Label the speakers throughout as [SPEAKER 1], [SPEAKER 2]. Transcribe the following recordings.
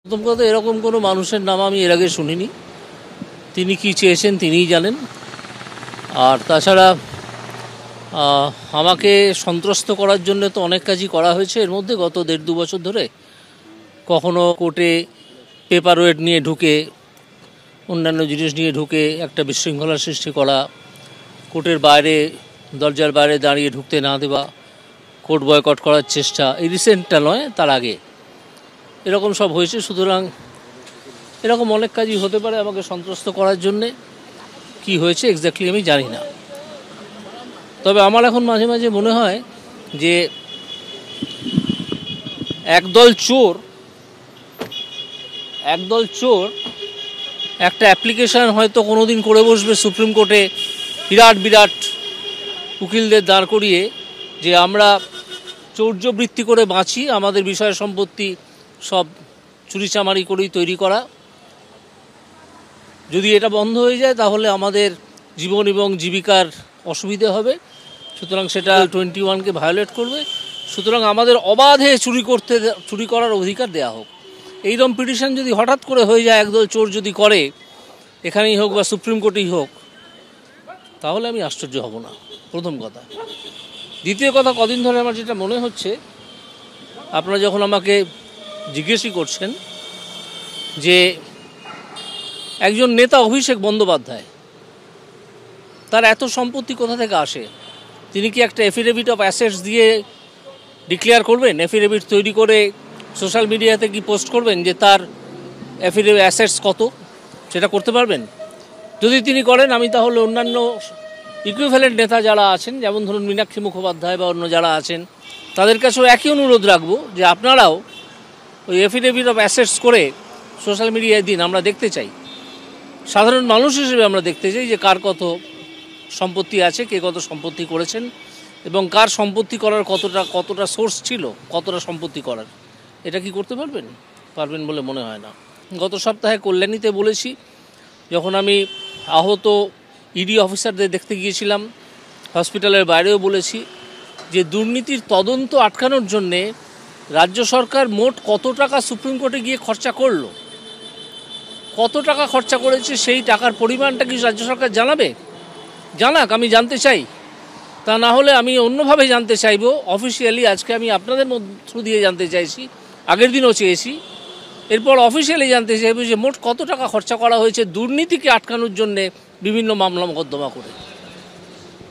[SPEAKER 1] প্রথম কথা, এরকম কোনো মানুষের নাম আমি এর আগে শুনিনি। তিনি কি চেয়েছেন তিনিই জানেন। আর তাছাড়া আমাকে সন্ত্রস্ত করার জন্য তো অনেক কাজই করা হয়েছে এর মধ্যে গত 1.5-2 বছর ধরে। কখনো কোর্টে পেপার ওয়েট নিয়ে ঢুকে, অন্যান্য জিনিস নিয়ে ঢুকে একটা বিশৃঙ্খলার সৃষ্টি করা, কোর্টের বাইরে দরজার বাইরে দাঁড়িয়ে ঢুকতে না দেওয়া, কোর্ট বয়কট করার চেষ্টা, এই রিসেন্টটা নয়, তার আগে এরকম সব হয়েছে। সুতরাং এরকম অনেক কাজই হতে পারে আমাকে সন্ত্রস্ত করার জন্যে। কি হয়েছে এক্স্যাক্টলি আমি জানি না। তবে আমার এখন মাঝে মাঝে মনে হয় যে একদল চোর একটা অ্যাপ্লিকেশান হয়তো কোনো দিন করে বসবে সুপ্রিম কোর্টে, বিরাট উকিলদের দাঁড় করিয়ে, যে আমরা চৌর্যবৃত্তি করে বাঁচি, আমাদের বিষয় সম্পত্তি সব চুরিচামারি করেই তৈরি করা। যদি এটা বন্ধ হয়ে যায় তাহলে আমাদের জীবন এবং জীবিকার অসুবিধে হবে। সুতরাং সেটা 21কে ভায়োলেট করবে। সুতরাং আমাদের অবাধে চুরি করার অধিকার দেয়া হোক। এইরকম পিটিশন যদি হঠাৎ করে হয়ে যায়, একদল চোর যদি করে, এখানেই হোক বা সুপ্রিম কোর্টেই হোক, তাহলে আমি আশ্চর্য হব না, প্রথম কথা। দ্বিতীয় কথা, কদিন ধরে আমার যেটা মনে হচ্ছে, আপনারা যখন আমাকে জিজ্ঞেসই করছেন যে একজন নেতা অভিষেক বন্দ্যোপাধ্যায়, তার এত সম্পত্তি কোথা থেকে আসে? তিনি কি একটা এফিডেভিট অফ অ্যাসেটস দিয়ে ডিক্লেয়ার করবেন? এফিডেভিট তৈরি করে সোশ্যাল মিডিয়াতে কি পোস্ট করবেন যে তার এফিডেভিট অ্যাসেটস কত? সেটা করতে পারবেন? যদি তিনি করেন, আমি তাহলে অন্যান্য ইকুইভ্যালেন্ট নেতা যারা আছেন, যেমন ধরুন মীনাক্ষী মুখোপাধ্যায় বা অন্য যারা আছেন, তাদের কাছেও একই অনুরোধ রাখবো যে আপনারাও ওই এফিডেভিট অফ অ্যাসেটস করে সোশ্যাল মিডিয়ায় দিন। আমরা দেখতে চাই, সাধারণ মানুষ হিসেবে আমরা দেখতে চাই যে কার কত সম্পত্তি আছে, কে কত সম্পত্তি করেছেন, এবং কার সম্পত্তি করার কতটা সোর্স ছিল, কতটা সম্পত্তি করার। এটা কি করতে পারবেন বলে মনে হয় না। গত সপ্তাহে কল্যাণীতে বলেছি, যখন আমি আহত ইডি অফিসারদের দেখতে গিয়েছিলাম, হসপিটালের বাইরেও বলেছি, যে দুর্নীতির তদন্ত আটকানোর জন্যে রাজ্য সরকার মোট কত টাকা সুপ্রিম কোর্টে গিয়ে খরচা করলো, কত টাকা খরচা করেছে, সেই টাকার পরিমাণটা কি রাজ্য সরকার জানাক, আমি জানতে চাই। তা না হলে আমি অন্যভাবে জানতে চাইব, অফিসিয়ালি। আজকে আমি আপনাদের থ্রু দিয়ে জানতে চাইছি, আগের দিনও চেয়েছি, এরপর অফিসিয়ালি জানতে চাইব যে মোট কত টাকা খরচা করা হয়েছে দুর্নীতিকে আটকানোর জন্যে বিভিন্ন মামলা মোকদ্দমা করে।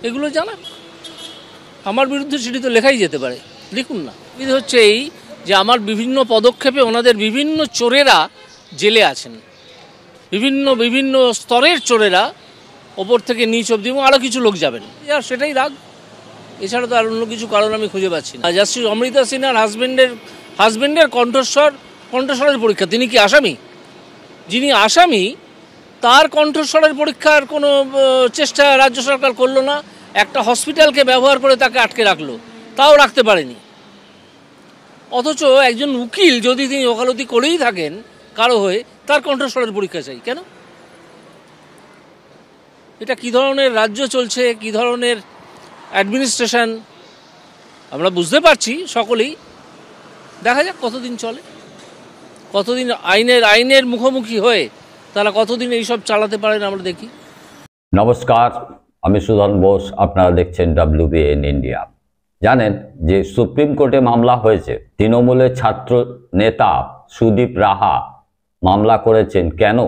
[SPEAKER 1] এগুলো জানাক। আমার বিরুদ্ধে সেটি তো লেখাই যেতে পারে, লিখুন না। এটা হচ্ছে এই যে আমার বিভিন্ন পদক্ষেপে ওনাদের বিভিন্ন চোরেরা জেলে আছেন, বিভিন্ন স্তরের চোরেরা, ওপর থেকে নিচ অবধি, এবং আরও কিছু লোক যাবেন। আর সেটাই রাগ, এছাড়া তো আর অন্য কিছু কারণ আমি খুঁজে পাচ্ছি না। জাস্টিস অমৃতা সিনহার হাজবেন্ডের কণ্ঠস্বরের পরীক্ষা। তিনি কি আসামি? যিনি আসামি, তার কণ্ঠস্বরের পরীক্ষার কোনো চেষ্টা রাজ্য সরকার করলো না। একটা হসপিটালকে ব্যবহার করে তাকে আটকে রাখলো, তাও রাখতে পারেনি। অথচ একজন উকিল যদি তিনি ওকালতি করেই থাকেন কারো হয়ে, তার কণ্ঠস্বরের পরীক্ষা চাই কেন? এটা কী ধরনের রাজ্য চলছে, কী ধরনের অ্যাডমিনিস্ট্রেশন, আমরা বুঝতে পারছি সকলেই। দেখা যাক কতদিন চলে, কতদিন আইনের মুখোমুখি হয়ে তারা কতদিন এইসব চালাতে পারেন, আমরা দেখি।
[SPEAKER 2] নমস্কার, আমি সুধন বোস, আপনারা দেখছেন WBN ইন্ডিয়া। জানেন যে সুপ্রিম কোর্টে মামলা হয়েছে, তৃণমূলের ছাত্র নেতা সুদীপ রাহা মামলা করেছেন কেন?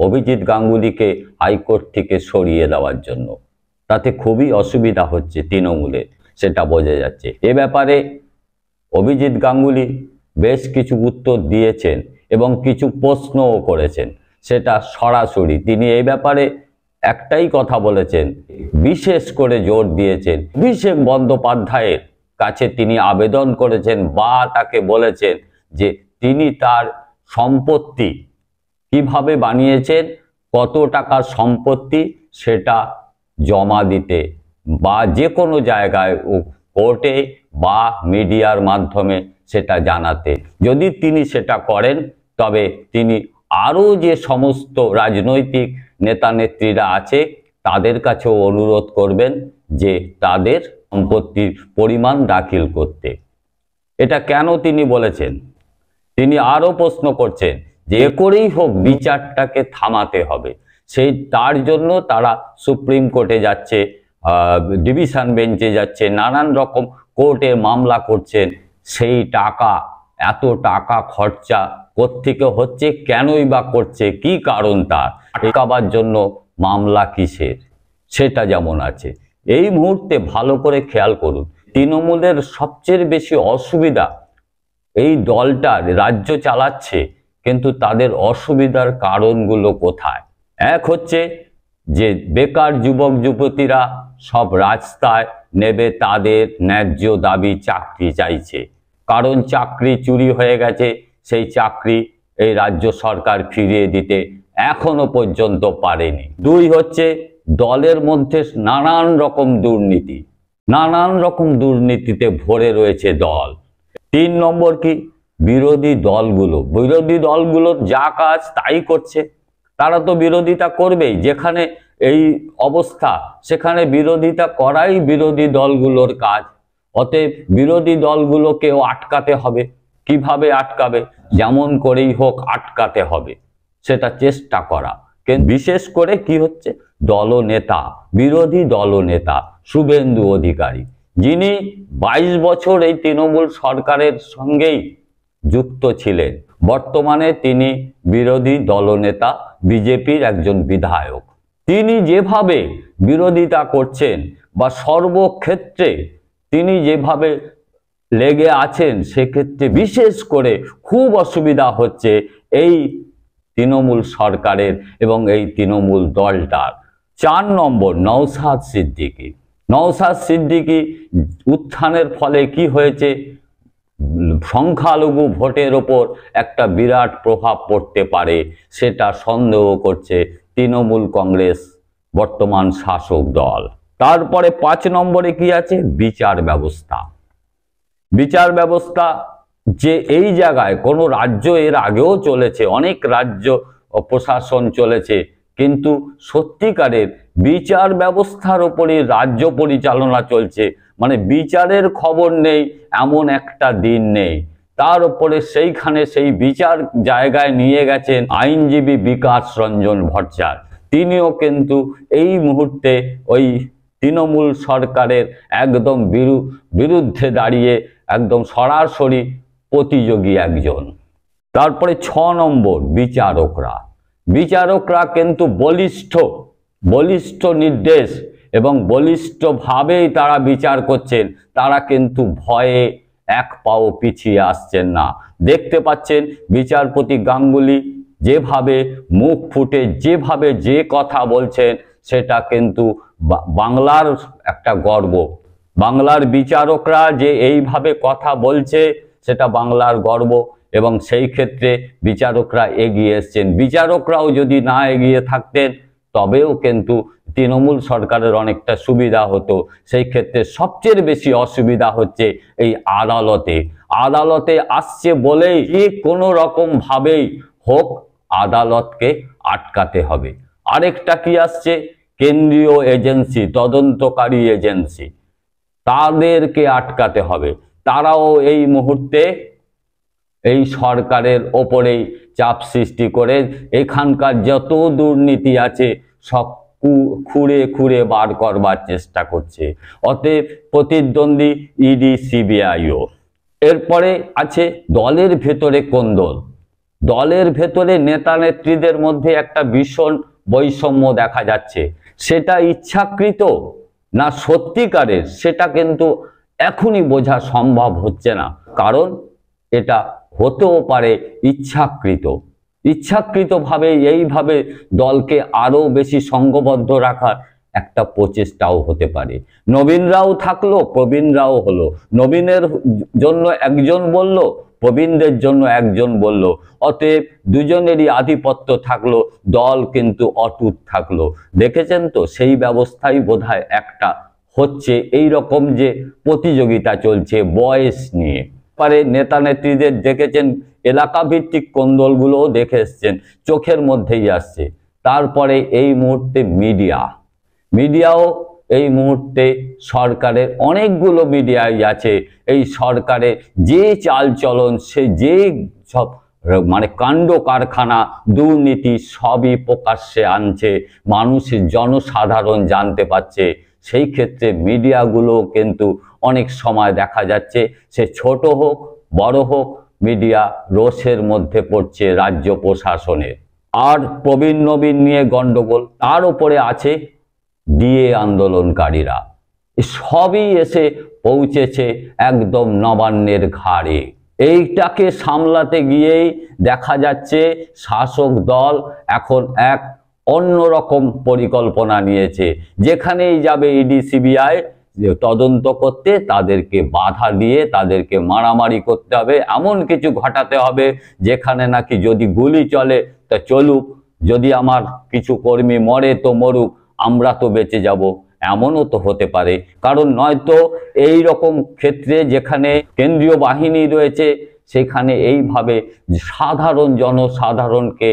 [SPEAKER 2] অভিজিৎ গাঙ্গুলিকে হাইকোর্ট থেকে সরিয়ে দেওয়ার জন্য। তাতে খুবই অসুবিধা হচ্ছে তৃণমূলের, সেটা বোঝা যাচ্ছে। এ ব্যাপারে অভিজিৎ গাঙ্গুলি বেশ কিছু উত্তর দিয়েছেন এবং কিছু প্রশ্নও করেছেন। সেটা সরাসরি তিনি এই ব্যাপারে একটাই কথা বলেছেন, বিশেষ করে জোর দিয়েছেন অভিষেক বন্দ্যোপাধ্যায়ের কাছে তিনি আবেদন করেছেন বা তাকে বলেছেন যে তিনি তার সম্পত্তি কিভাবে বানিয়েছেন, কত টাকার সম্পত্তি, সেটা জমা দিতে বা যে কোনো জায়গায় কোর্টে বা মিডিয়ার মাধ্যমে সেটা জানাতে। যদি তিনি সেটা করেন, তবে তিনি আরও যে সমস্ত রাজনৈতিক নেতা নেত্রীরা আছে তাদের কাছেও অনুরোধ করবেন যে তাদের সম্পত্তির পরিমাণ দাখিল করতে। এটা কেন তিনি বলেছেন? তিনি আরও প্রশ্ন করছেন যে করেই হোক বিচারটাকে থামাতে হবে। তার জন্য তারা সুপ্রিম কোর্টে যাচ্ছে, ডিভিশন বেঞ্চে যাচ্ছে, নানান রকম কোর্টে মামলা করছেন। সেই টাকা, এত টাকা খরচা কোত্থেকে হচ্ছে, কেনই বা করছে, কি কারণ তার, আটকাবার জন্য মামলা কিসের, সেটা যেমন আছে। এই মুহূর্তে ভালো করে খেয়াল করুন, তৃণমূলের সবচেয়ে বেশি অসুবিধা, এই দলটা রাজ্য চালাচ্ছে কিন্তু তাদের অসুবিধার কারণগুলো কোথায়? এক হচ্ছে যে বেকার যুবক যুবতীরা সব রাস্তায় নেবে, তাদের ন্যায্য দাবি চাকরি চাইছে, কারণ চাকরি চুরি হয়ে গেছে, সেই চাকরি এই রাজ্য সরকার ফিরিয়ে দিতে এখনো পর্যন্ত পারেনি। দুই হচ্ছে দলের মধ্যে নানান রকম দুর্নীতি, নানান রকম দুর্নীতিতে ভরে রয়েছে দল। তিন নম্বর কি, বিরোধী দলগুলোর যা কাজ তাই করছে, তারা তো বিরোধিতা করবেই, যেখানে এই অবস্থা সেখানে বিরোধিতা করাই বিরোধী দলগুলোর কাজ। অতএব বিরোধী দলগুলোকেও আটকাতে হবে। কিভাবে আটকাবে? যেমন করেই হোক আটকাতে হবে, সেটা চেষ্টা করা। কিন্তু বিশেষ করে কি হচ্ছে, দলনেতা, বিরোধী দলনেতা শুভেন্দু অধিকারী, যিনি 22 বছর এই তৃণমূল সরকারের সঙ্গেই যুক্ত ছিলেন, বর্তমানে তিনি বিরোধী দলনেতা, বিজেপির একজন বিধায়ক। তিনি যেভাবে বিরোধিতা করছেন বা সর্বক্ষেত্রে তিনি যেভাবে লেগে আছেন, সেক্ষেত্রে বিশেষ করে খুব অসুবিধা হচ্ছে এই তৃণমূল সরকারের এবং এই তৃণমূল দলটার। 4 নম্বর, নওশাদ সিদ্দিকী উত্থানের ফলে কি হয়েছে, সংখ্যালঘু ভোটের ওপর একটা বিরাট প্রভাব পড়তে পারে, সেটা সন্দেহ করছে তৃণমূল কংগ্রেস, বর্তমান শাসক দল। তারপরে 5 নম্বরে কি আছে, বিচার ব্যবস্থা। যে এই জায়গায় কোনো রাজ্য এর আগেও চলেছে, অনেক রাজ্য প্রশাসন চলেছে, কিন্তু সত্যিকারের বিচার ব্যবস্থার উপরই রাজ্য পরিচালনা চলছে, মানে বিচারের খবর নেই এমন একটা দিন নেই। তার উপরে সেইখানে সেই বিচার জায়গায় নিয়ে গেছেন আইনজীবী বিকাশ রঞ্জন ভট্টাচার্য। তিনিও কিন্তু এই মুহূর্তে ওই তৃণমূল সরকারের একদম বিরুদ্ধে দাঁড়িয়ে একদম সরাসরি প্রতিযোগী একজন। তারপরে 6 নম্বর, বিচারকরা কিন্তু বলিষ্ঠ নির্দেশ এবং বলিষ্ঠভাবেই তারা বিচার করছেন, তারা কিন্তু ভয়ে এক পাও পিছিয়ে আসছেন না। দেখতে পাচ্ছেন বিচারপতি গাঙ্গুলি যেভাবে মুখ ফুটে যেভাবে যে কথা বলছেন, সেটা কিন্তু বাংলার একটা গর্ব। বাংলার বিচারকরা যে এইভাবে কথা বলছে, সেটা বাংলার গর্ব, এবং সেই ক্ষেত্রে বিচারকরা এগিয়ে এসছেন। বিচারকরাও যদি না এগিয়ে থাকতেন তবেও কিন্তু তৃণমূল সরকারের অনেকটা সুবিধা হতো। সেই ক্ষেত্রে সবচেয়ে বেশি অসুবিধা হচ্ছে এই আদালতে আসছে বলেই যে কোনো রকম ভাবেই হোক আদালতকে আটকাতে হবে। আরেকটা কি আসছে, কেন্দ্রীয় এজেন্সি, তদন্তকারী এজেন্সি, তাদেরকে আটকাতে হবে। তারাও এই মুহূর্তে এই সরকারের ওপরেই চাপ সৃষ্টি করে এখানকার যত দুর্নীতি আছে সব খুঁড়ে বার করবার চেষ্টা করছে। অতএব প্রতিদ্বন্দ্বী ইডি, সিবিআইও। এরপরে আছে দলের ভেতরে কোন্দল। দলের ভেতরে নেতা নেত্রীদের মধ্যে একটা ভীষণ বৈষম্য দেখা যাচ্ছে। সেটা ইচ্ছাকৃত না সত্যিকারের, সেটা কিন্তু এখনই বোঝা সম্ভব হচ্ছে না, কারণ এটা হতেও পারে ইচ্ছাকৃতভাবে এইভাবে দলকে আরো বেশি সংঘবদ্ধ রাখার একটা প্রচেষ্টাও হতে পারে। নবীনরাও থাকলো, প্রবীণরাও হলো। নবীনের জন্য একজন বলল, প্রবীণদের জন্য একজন বলল, অতএব দুজনেরই আধিপত্য থাকলো, দল কিন্তু অটুট থাকলো। দেখেছেন তো, সেই ব্যবস্থাই বোধহয় একটা হচ্ছে। এই রকম যে প্রতিযোগিতা চলছে বয়স নিয়ে, পারে নেতা নেত্রীদের দেখেছেন, এলাকা ভিত্তিক কোন্দলগুলোও দেখে এসছেন, চোখের মধ্যেই আসছে। তারপরে এই মুহূর্তে মিডিয়াও এই মুহূর্তে সরকারের অনেকগুলো মিডিয়াই আছে, এই সরকারের যে চালচলন, সে যে সব মানে কাণ্ড কারখানা, দুর্নীতি সবই প্রকাশ্যে আনছে, মানুষের জনসাধারণ জানতে পারছে। সেই ক্ষেত্রে মিডিয়াগুলো কিন্তু অনেক সময় দেখা যাচ্ছে, সে ছোট হোক বড় হোক, মিডিয়া রোষের মধ্যে পড়ছে রাজ্য প্রশাসনের। আর প্রবীণ নবীন নিয়ে গন্ডগোল, তার উপরে আছে ডিএ আন্দোলনকারীরা, সবই এসে পৌঁছেছে একদম নবান্নের ঘাড়ে। এইটাকে সামলাতে গিয়েই দেখা যাচ্ছে শাসক দল এখন এক অন্যরকম পরিকল্পনা নিয়েছে। যেখানেই যাবে ইডি সিবিআই তদন্ত করতে, তাদেরকে বাধা দিয়ে তাদেরকে মারামারি করতে হবে, এমন কিছু ঘটাতে হবে যেখানে নাকি যদি গুলি চলে তা চলুক, যদি আমার কিছু কর্মী মরে তো মরুক, আমরা তো বেঁচে যাব, এমনও তো হতে পারে। কারণ নয়তো এই রকম ক্ষেত্রে যেখানে কেন্দ্রীয় বাহিনী রয়েছে সেখানে এইভাবে সাধারণ জনসাধারণকে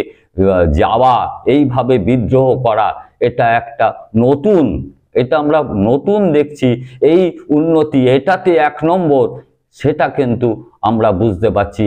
[SPEAKER 2] যাওয়া, এইভাবে বিদ্রোহ করা, এটা একটা নতুন, এটা আমরা নতুন দেখছি। এই উন্নতি, এটাতে 1 নম্বর, সেটা কিন্তু আমরা বুঝতে পারছি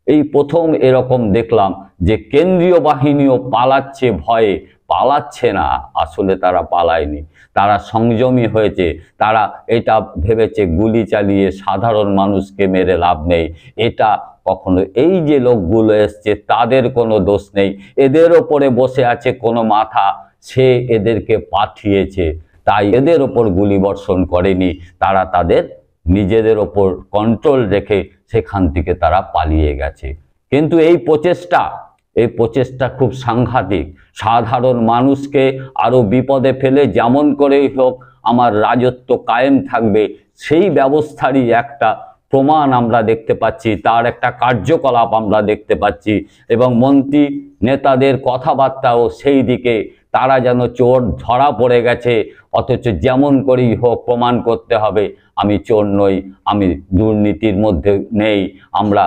[SPEAKER 2] এই প্রথম এরকম দেখলাম যে কেন্দ্রীয় বাহিনীও পালাচ্ছে ভয়ে। পালাচ্ছে না, আসলে তারা পালায়নি, তারা সংযমী হয়েছে। তারা এটা ভেবেছে গুলি চালিয়ে সাধারণ মানুষকে মেরে লাভ নেই। এটা কখনো, এই যে লোকগুলো এসছে তাদের কোনো দোষ নেই, এদের ওপরে বসে আছে কোনো মাথা, সে এদেরকে পাঠিয়েছে, তাই এদের ওপর গুলি বর্ষণ করেনি। তারা তাদের নিজেদের ওপর কন্ট্রোল রেখে সেখান থেকে তারা পালিয়ে গেছে। কিন্তু এই প্রচেষ্টা খুব সাংঘাতিক। সাধারণ মানুষকে আরো বিপদে ফেলে যেমন করেই হোক আমার রাজত্ব কায়েম থাকবে, সেই ব্যবস্থারই একটা প্রমাণ আমরা দেখতে পাচ্ছি, তার একটা কার্যকলাপ আমরা দেখতে পাচ্ছি। এবং মন্ত্রী নেতাদের কথাবার্তাও সেই দিকে, তারা যেন চোর ধরা পড়ে গেছে, অথচ যেমন করেই হোক প্রমাণ করতে হবে আমি চোর নই, আমি দুর্নীতির মধ্যে নেই, আমরা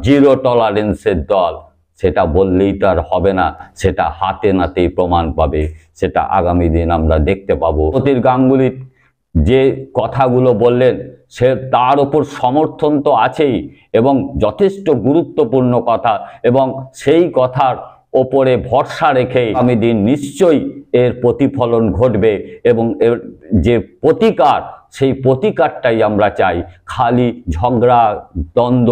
[SPEAKER 2] জিরো টলারেন্সের দল। সেটা বললেই তো আর হবে না, সেটা হাতে নাতেই প্রমাণ পাবে, সেটা আগামী দিন আমরা দেখতে পাবো। জ্যোতির গাঙ্গুলি যে কথাগুলো বললেন সে তার ওপর সমর্থন তো আছেই, এবং যথেষ্ট গুরুত্বপূর্ণ কথা, এবং সেই কথার ওপরে ভরসা রেখে আগামী দিন নিশ্চয়ই এর প্রতিফলন ঘটবে। এবং এর যে প্রতিকার, সেই প্রতিকারটাই আমরা চাই। খালি ঝগড়া, দ্বন্দ্ব,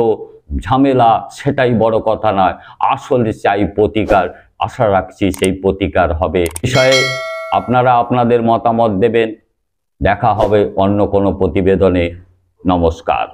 [SPEAKER 2] ঝামেলা সেটাই বড় কথা নয়, আসলে চাই প্রতিকার। আশা রাখছি সেই প্রতিকার হবে। বিষয়ে আপনারা আপনাদের মতামত দেবেন। দেখা হবে অন্য কোনো প্রতিবেদনে। নমস্কার।